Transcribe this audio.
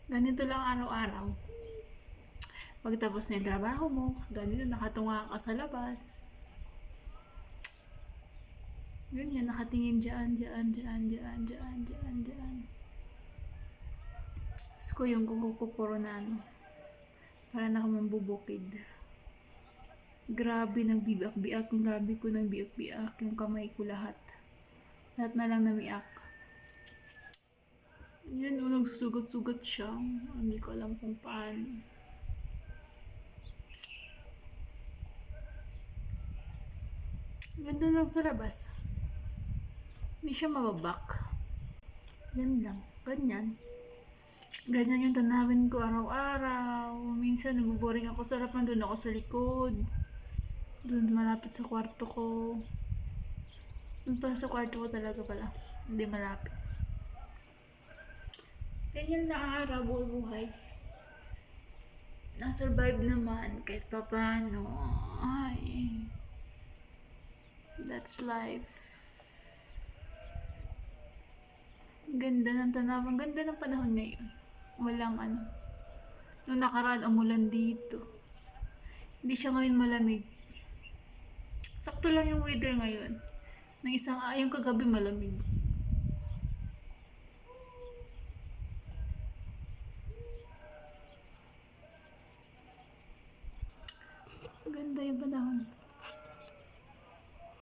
Ganito lang araw-araw. Pagtapos na yung trabaho mo, ganito, nakatunga ka sa labas. Ganyan, nakatingin dyan. Tapos ko yung kuko ko puro na ano, para na ako mambubukid. Grabe, nagbibiak-biak yung labi ko, nagbiak-biak yung kamay ko lahat. Lahat na lang namiak. Yan, nagsusugat-sugat siya. Hindi ko alam kung paano. Ganda lang sa labas. Hindi siya mababak. Yan lang. Ganyan. Ganyan yung tanawin ko araw-araw. Minsan nabuboring ako sa harapan, doon ako sa likod. Doon malapit sa kwarto ko. Doon pala sa kwarto ko talaga pala. Hindi malapit. Ganyan na araw, buhay. Na-survive naman kahit papaano. Ay. That's life. Ganda ng tanawin. Ganda ng panahon ngayon. Walang ano. Nung nakaraan, umulan dito. Hindi siya ngayon malamig. Sakto lang yung weather ngayon. Ng isang yung kagabi malamig. Ganda yung panahon